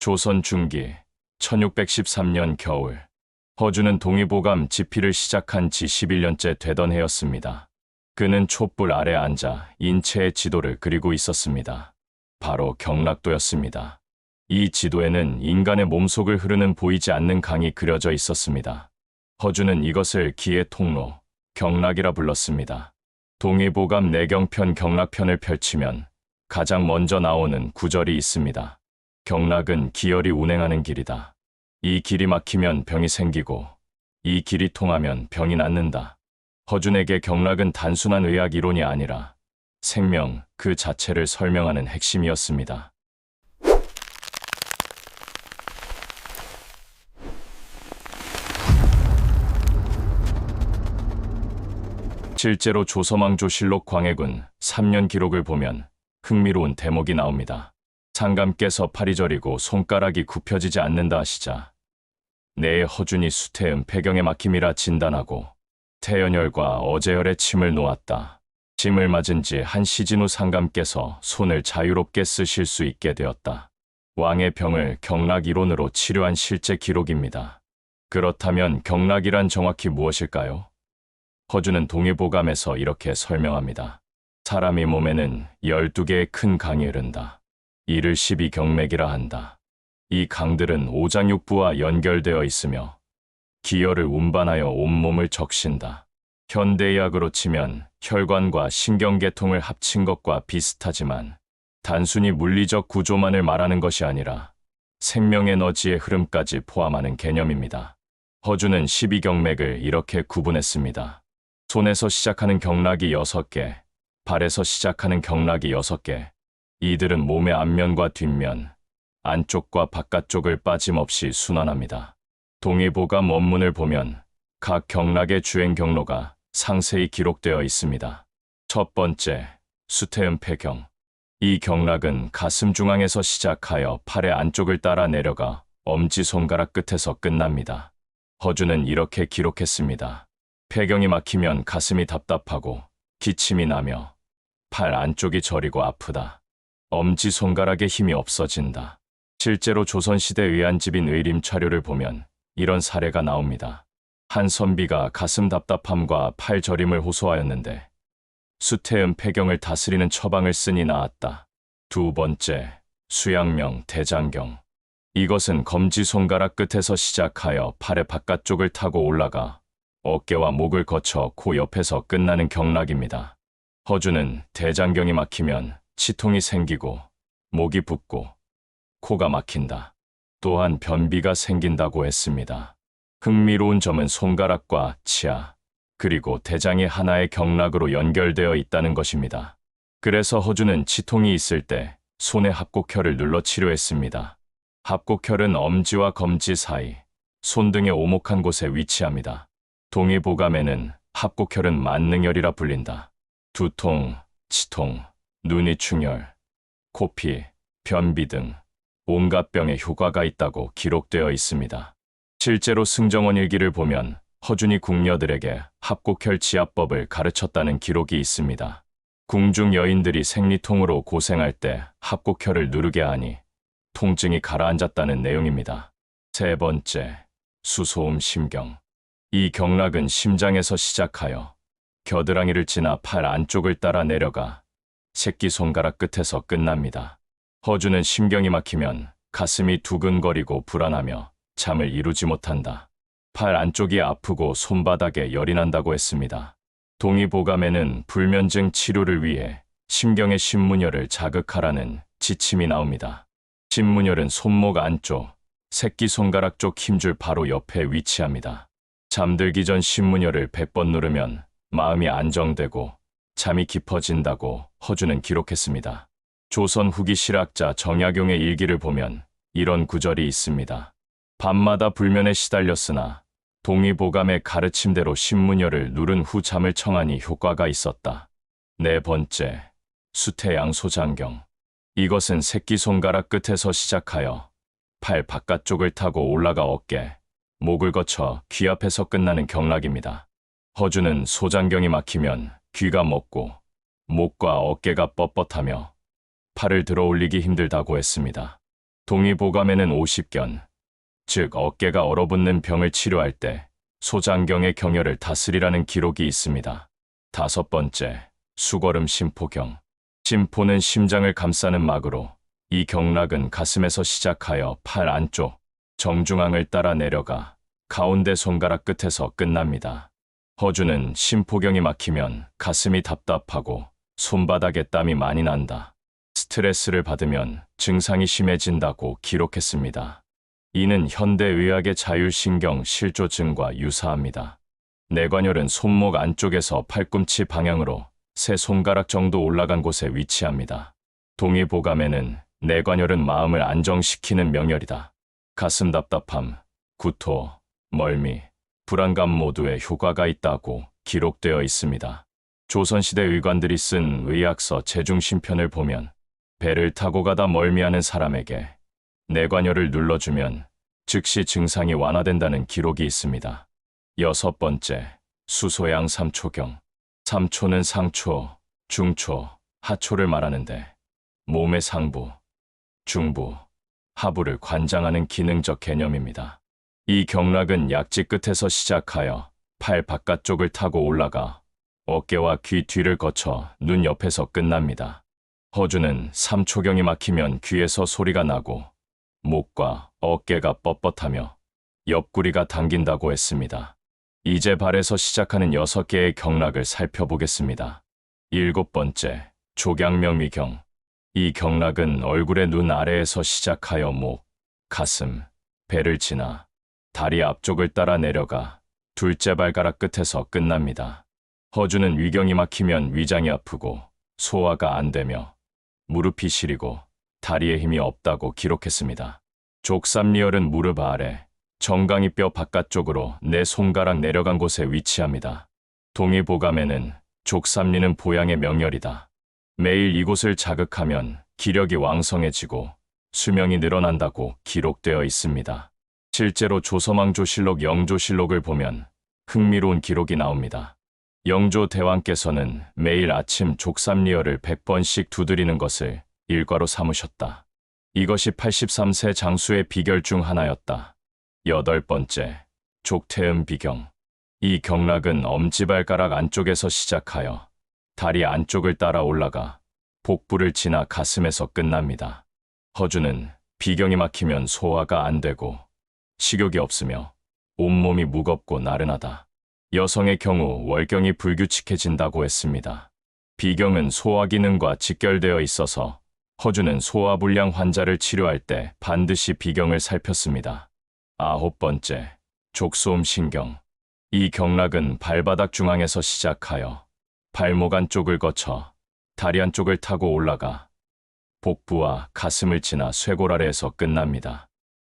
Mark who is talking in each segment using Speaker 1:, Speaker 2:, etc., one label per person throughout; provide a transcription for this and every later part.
Speaker 1: 조선 중기 1613년 겨울 허준은 동의보감 집필을 시작한 지 11년째 되던 해였습니다. 그는 촛불 아래 앉아 인체의 지도를 그리고 있었습니다. 바로 경락도였습니다. 이 지도에는 인간의 몸속을 흐르는 보이지 않는 강이 그려져 있었습니다. 허준은 이것을 기의 통로, 경락이라 불렀습니다. 동의보감 내경편 경락편을 펼치면 가장 먼저 나오는 구절이 있습니다. 경락은 기혈이 운행하는 길이다. 이 길이 막히면 병이 생기고 이 길이 통하면 병이 낫는다. 허준에게 경락은 단순한 의학 이론이 아니라 생명 그 자체를 설명하는 핵심이었습니다. 실제로 조서망조실록 광해군 3년 기록을 보면 흥미로운 대목이 나옵니다. 상감께서 팔이 저리고 손가락이 굽혀지지 않는다 하시자 내의 허준이 수태음 폐경에 막힘이라 진단하고 태연혈과 어제혈의 침을 놓았다. 침을 맞은 지 한 시즌 후 상감께서 손을 자유롭게 쓰실 수 있게 되었다. 왕의 병을 경락 이론으로 치료한 실제 기록입니다. 그렇다면 경락이란 정확히 무엇일까요? 허준은 동의보감에서 이렇게 설명합니다. 사람의 몸에는 12개의 큰 강이 흐른다. 이를 12경맥이라 한다. 이 강들은 오장육부와 연결되어 있으며 기혈을 운반하여 온몸을 적신다. 현대의학으로 치면 혈관과 신경계통을 합친 것과 비슷하지만 단순히 물리적 구조만을 말하는 것이 아니라 생명에너지의 흐름까지 포함하는 개념입니다. 허준은 12경맥을 이렇게 구분했습니다. 손에서 시작하는 경락이 6개, 발에서 시작하는 경락이 6개, 이들은 몸의 앞면과 뒷면, 안쪽과 바깥쪽을 빠짐없이 순환합니다. 동의보감 원문을 보면 각 경락의 주행 경로가 상세히 기록되어 있습니다. 첫 번째, 수태음 폐경. 이 경락은 가슴 중앙에서 시작하여 팔의 안쪽을 따라 내려가 엄지손가락 끝에서 끝납니다. 허준은 이렇게 기록했습니다. 폐경이 막히면 가슴이 답답하고 기침이 나며 팔 안쪽이 저리고 아프다. 엄지손가락에 힘이 없어진다. 실제로 조선시대 의안집인 의림차료를 보면 이런 사례가 나옵니다. 한 선비가 가슴 답답함과 팔 저림을 호소하였는데 수태음 폐경을 다스리는 처방을 쓰니 나았다. 두 번째, 수양명 대장경. 이것은 검지손가락 끝에서 시작하여 팔의 바깥쪽을 타고 올라가 어깨와 목을 거쳐 코 옆에서 끝나는 경락입니다. 허준은 대장경이 막히면 치통이 생기고 목이 붓고 코가 막힌다. 또한 변비가 생긴다고 했습니다. 흥미로운 점은 손가락과 치아, 그리고 대장이 하나의 경락으로 연결되어 있다는 것입니다. 그래서 허준은 치통이 있을 때 손의 합곡혈을 눌러 치료했습니다. 합곡혈은 엄지와 검지 사이, 손등의 오목한 곳에 위치합니다. 동의보감에는 합곡혈은 만능혈이라 불린다. 두통, 치통, 눈이 충혈, 코피, 변비 등 온갖 병에 효과가 있다고 기록되어 있습니다. 실제로 승정원 일기를 보면 허준이 궁녀들에게 합곡혈 지압법을 가르쳤다는 기록이 있습니다. 궁중 여인들이 생리통으로 고생할 때 합곡혈을 누르게 하니 통증이 가라앉았다는 내용입니다. 세 번째, 수소음 심경. 이 경락은 심장에서 시작하여 겨드랑이를 지나 팔 안쪽을 따라 내려가 새끼손가락 끝에서 끝납니다. 허준은 심경이 막히면 가슴이 두근거리고 불안하며 잠을 이루지 못한다. 팔 안쪽이 아프고 손바닥에 열이 난다고 했습니다. 동의보감에는 불면증 치료를 위해 심경의 신문혈을 자극하라는 지침이 나옵니다. 신문혈은 손목 안쪽, 새끼손가락 쪽 힘줄 바로 옆에 위치합니다. 잠들기 전 신문혈을 100번 누르면 마음이 안정되고 잠이 깊어진다고 허준은 기록했습니다. 조선 후기 실학자 정약용의 일기를 보면 이런 구절이 있습니다. 밤마다 불면에 시달렸으나 동의보감의 가르침대로 신문혈을 누른 후 잠을 청하니 효과가 있었다. 네 번째, 수태양소장경. 이것은 새끼손가락 끝에서 시작하여 팔 바깥쪽을 타고 올라가 어깨, 목을 거쳐 귀 앞에서 끝나는 경락입니다. 허준은 소장경이 막히면 귀가 먹고 목과 어깨가 뻣뻣하며 팔을 들어 올리기 힘들다고 했습니다. 동의보감에는 50견, 즉 어깨가 얼어붙는 병을 치료할 때 소장경의 경혈을 다스리라는 기록이 있습니다. 5번째, 수거름 심포경. 심포는 심장을 감싸는 막으로 이 경락은 가슴에서 시작하여 팔 안쪽, 정중앙을 따라 내려가 가운데 손가락 끝에서 끝납니다. 허주는 심포경이 막히면 가슴이 답답하고 손바닥에 땀이 많이 난다. 스트레스를 받으면 증상이 심해진다고 기록했습니다. 이는 현대의학의 자율신경 실조증과 유사합니다. 내관열은 손목 안쪽에서 팔꿈치 방향으로 세 손가락 정도 올라간 곳에 위치합니다. 동의보감에는 내관열은 마음을 안정시키는 명혈이다. 가슴 답답함, 구토, 멀미, 불안감 모두에 효과가 있다고 기록되어 있습니다. 조선시대 의관들이 쓴 의학서 제중심편을 보면 배를 타고 가다 멀미하는 사람에게 내관열을 눌러주면 즉시 증상이 완화된다는 기록이 있습니다. 6번째, 수소양 삼초경. 삼초는 상초, 중초, 하초를 말하는데 몸의 상부, 중부, 하부를 관장하는 기능적 개념입니다. 이 경락은 약지 끝에서 시작하여 팔 바깥쪽을 타고 올라가 어깨와 귀 뒤를 거쳐 눈 옆에서 끝납니다. 허주는 삼초경이 막히면 귀에서 소리가 나고 목과 어깨가 뻣뻣하며 옆구리가 당긴다고 했습니다. 이제 발에서 시작하는 6개의 경락을 살펴보겠습니다. 7번째, 족양명위경. 이 경락은 얼굴의 눈 아래에서 시작하여 목, 가슴, 배를 지나 다리 앞쪽을 따라 내려가 둘째 발가락 끝에서 끝납니다. 허주는 위경이 막히면 위장이 아프고 소화가 안 되며 무릎이 시리고 다리에 힘이 없다고 기록했습니다. 족삼리혈은 무릎 아래, 정강이뼈 바깥쪽으로 네 손가락 내려간 곳에 위치합니다. 동의보감에는 족삼리는 보양의 명혈이다. 매일 이곳을 자극하면 기력이 왕성해지고 수명이 늘어난다고 기록되어 있습니다. 실제로 조서망조실록 영조실록을 보면 흥미로운 기록이 나옵니다. 영조 대왕께서는 매일 아침 족삼리혈을 100번씩 두드리는 것을 일과로 삼으셨다. 이것이 83세 장수의 비결 중 하나였다. 8번째, 족태음 비경. 이 경락은 엄지발가락 안쪽에서 시작하여 다리 안쪽을 따라 올라가 복부를 지나 가슴에서 끝납니다. 허주는 비경이 막히면 소화가 안 되고 식욕이 없으며 온몸이 무겁고 나른하다. 여성의 경우 월경이 불규칙해진다고 했습니다. 비경은 소화 기능과 직결되어 있어서 허주는 소화불량 환자를 치료할 때 반드시 비경을 살폈습니다. 9번째, 족소음 신경. 이 경락은 발바닥 중앙에서 시작하여 발목 안쪽을 거쳐 다리 안쪽을 타고 올라가 복부와 가슴을 지나 쇄골 아래에서 끝납니다.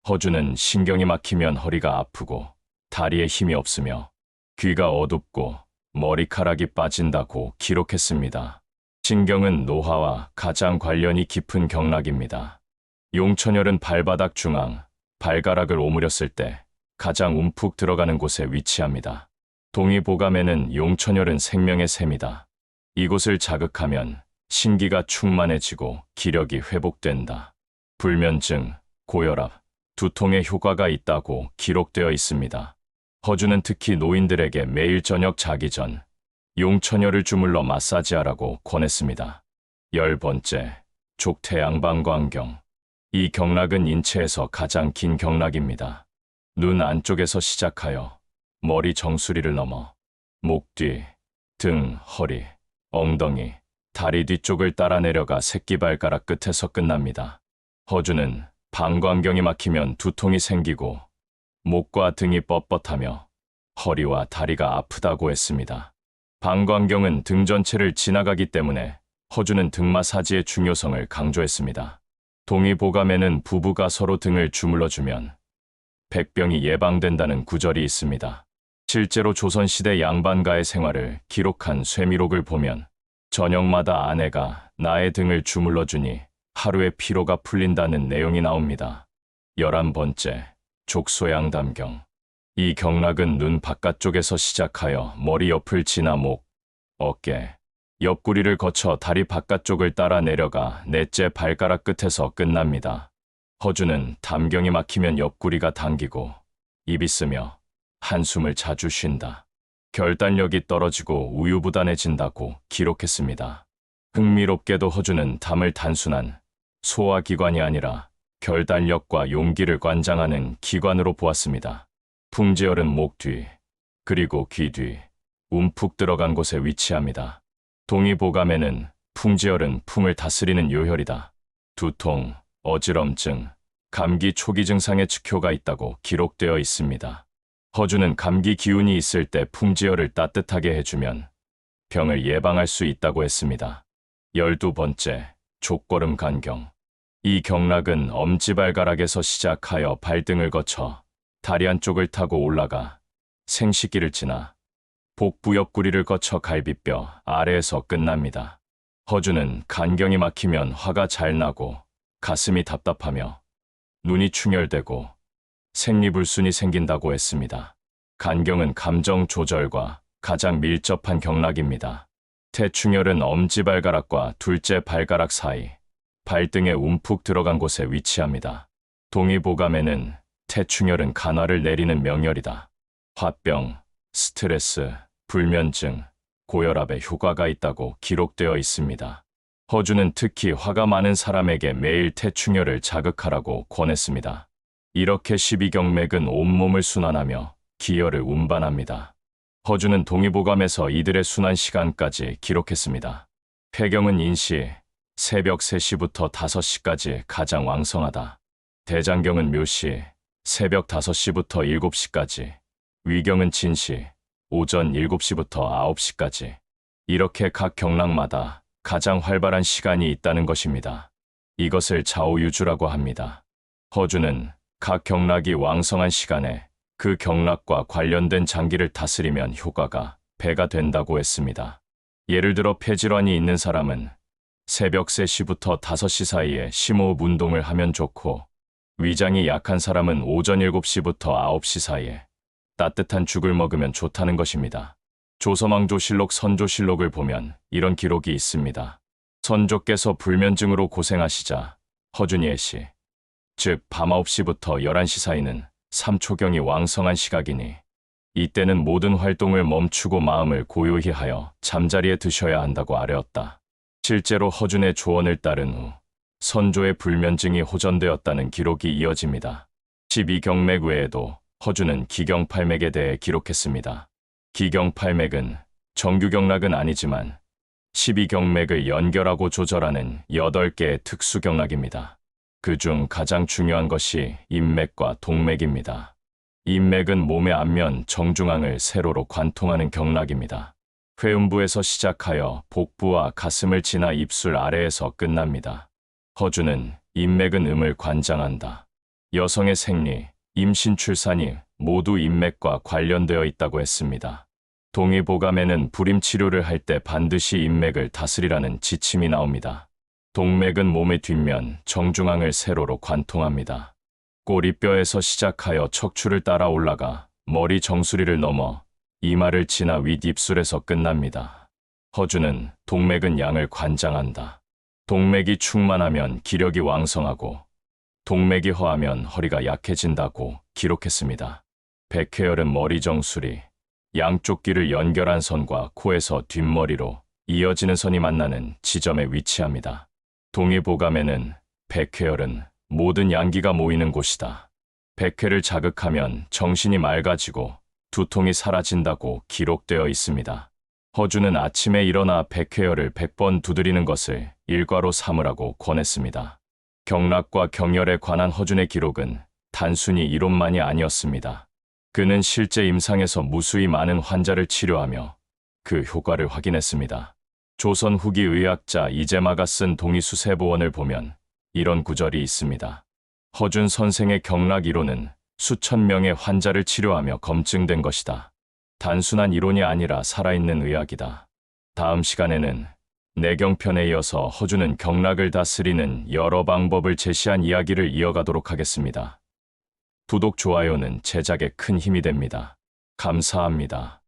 Speaker 1: 허주는 신경이 막히면 허리가 아프고 다리에 힘이 없으며 귀가 어둡고 머리카락이 빠진다고 기록했습니다. 신경은 노화와 가장 관련이 깊은 경락입니다. 용천혈은 발바닥 중앙, 발가락을 오므렸을 때 가장 움푹 들어가는 곳에 위치합니다. 동의보감에는 용천혈은 생명의 샘이다. 이곳을 자극하면 신기가 충만해지고 기력이 회복된다. 불면증, 고혈압, 두통에 효과가 있다고 기록되어 있습니다. 허주는 특히 노인들에게 매일 저녁 자기 전 용천혈을 주물러 마사지하라고 권했습니다. 10번째, 족태양방광경. 이 경락은 인체에서 가장 긴 경락입니다. 눈 안쪽에서 시작하여 머리 정수리를 넘어 목 뒤, 등, 허리, 엉덩이, 다리 뒤쪽을 따라 내려가 새끼발가락 끝에서 끝납니다. 허주는 방광경이 막히면 두통이 생기고 목과 등이 뻣뻣하며 허리와 다리가 아프다고 했습니다. 방광경은 등 전체를 지나가기 때문에 허주는 등 마사지의 중요성을 강조했습니다. 동의보감에는 부부가 서로 등을 주물러주면 백병이 예방된다는 구절이 있습니다. 실제로 조선시대 양반가의 생활을 기록한 쇠미록을 보면 저녁마다 아내가 나의 등을 주물러주니 하루의 피로가 풀린다는 내용이 나옵니다. 11번째, 족소양담경. 이 경락은 눈 바깥쪽에서 시작하여 머리 옆을 지나 목, 어깨, 옆구리를 거쳐 다리 바깥쪽을 따라 내려가 넷째 발가락 끝에서 끝납니다. 허준은 담경이 막히면 옆구리가 당기고 입이 쓰며 한숨을 자주 쉰다. 결단력이 떨어지고 우유부단해진다고 기록했습니다. 흥미롭게도 허준은 담을 단순한 소화기관이 아니라 결단력과 용기를 관장하는 기관으로 보았습니다. 풍지열은 목 뒤, 그리고 귀 뒤, 움푹 들어간 곳에 위치합니다. 동의보감에는 풍지열은 품을 다스리는 요혈이다. 두통, 어지럼증, 감기 초기 증상의 측효가 있다고 기록되어 있습니다. 허준은 감기 기운이 있을 때 풍지열을 따뜻하게 해주면 병을 예방할 수 있다고 했습니다. 12번째, 족걸음 간경. 이 경락은 엄지발가락에서 시작하여 발등을 거쳐 다리 한쪽을 타고 올라가 생식기를 지나 복부 옆구리를 거쳐 갈비뼈 아래에서 끝납니다. 허준은 간경이 막히면 화가 잘 나고 가슴이 답답하며 눈이 충혈되고 생리불순이 생긴다고 했습니다. 간경은 감정 조절과 가장 밀접한 경락입니다. 태충혈은 엄지발가락과 둘째 발가락 사이, 발등에 움푹 들어간 곳에 위치합니다. 동의보감에는 태충혈은 간화를 내리는 명혈이다. 화병, 스트레스, 불면증, 고혈압에 효과가 있다고 기록되어 있습니다. 허준은 특히 화가 많은 사람에게 매일 태충혈을 자극하라고 권했습니다. 이렇게 12경맥은 온몸을 순환하며 기혈을 운반합니다. 허준은 동의보감에서 이들의 순환 시간까지 기록했습니다. 폐경은 인시, 새벽 3시부터 5시까지 가장 왕성하다. 대장경은 묘시, 새벽 5시부터 7시까지, 위경은 진시, 오전 7시부터 9시까지. 이렇게 각 경락마다 가장 활발한 시간이 있다는 것입니다. 이것을 좌우유주라고 합니다. 허준은 각 경락이 왕성한 시간에 그 경락과 관련된 장기를 다스리면 효과가 배가 된다고 했습니다. 예를 들어 폐질환이 있는 사람은 새벽 3시부터 5시 사이에 심호흡 운동을 하면 좋고, 위장이 약한 사람은 오전 7시부터 9시 사이에 따뜻한 죽을 먹으면 좋다는 것입니다. 조서망조실록 선조실록을 보면 이런 기록이 있습니다. 선조께서 불면증으로 고생하시자 허준이의 시, 즉 밤 9시부터 11시 사이는 삼초경이 왕성한 시각이니 이때는 모든 활동을 멈추고 마음을 고요히 하여 잠자리에 드셔야 한다고 아뢰었다. 실제로 허준의 조언을 따른 후 선조의 불면증이 호전되었다는 기록이 이어집니다. 12경맥 외에도 허준은 기경팔맥에 대해 기록했습니다. 기경팔맥은 정규경락은 아니지만 12경맥을 연결하고 조절하는 8개의 특수경락입니다. 그중 가장 중요한 것이 인맥과 동맥입니다. 인맥은 몸의 앞면 정중앙을 세로로 관통하는 경락입니다. 회음부에서 시작하여 복부와 가슴을 지나 입술 아래에서 끝납니다. 허준은 인맥은 음을 관장한다. 여성의 생리, 임신 출산이 모두 인맥과 관련되어 있다고 했습니다. 동의보감에는 불임 치료를 할 때 반드시 인맥을 다스리라는 지침이 나옵니다. 동맥은 몸의 뒷면, 정중앙을 세로로 관통합니다. 꼬리뼈에서 시작하여 척추를 따라 올라가 머리 정수리를 넘어 이마를 지나 윗입술에서 끝납니다. 허준은 동맥은 양을 관장한다. 동맥이 충만하면 기력이 왕성하고 동맥이 허하면 허리가 약해진다고 기록했습니다. 백회혈은 머리 정수리, 양쪽 귀를 연결한 선과 코에서 뒷머리로 이어지는 선이 만나는 지점에 위치합니다. 동의보감에는 백회혈은 모든 양기가 모이는 곳이다. 백회를 자극하면 정신이 맑아지고 두통이 사라진다고 기록되어 있습니다. 허준은 아침에 일어나 백회혈을 100번 두드리는 것을 일과로 삼으라고 권했습니다. 경락과 경혈에 관한 허준의 기록은 단순히 이론만이 아니었습니다. 그는 실제 임상에서 무수히 많은 환자를 치료하며 그 효과를 확인했습니다. 조선 후기 의학자 이재마가 쓴 동의수세보원을 보면 이런 구절이 있습니다. 허준 선생의 경락 이론은 수천 명의 환자를 치료하며 검증된 것이다. 단순한 이론이 아니라 살아있는 의학이다. 다음 시간에는 내경편에 이어서 허준은 경락을 다스리는 여러 방법을 제시한 이야기를 이어가도록 하겠습니다. 구독, 좋아요는 제작에 큰 힘이 됩니다. 감사합니다.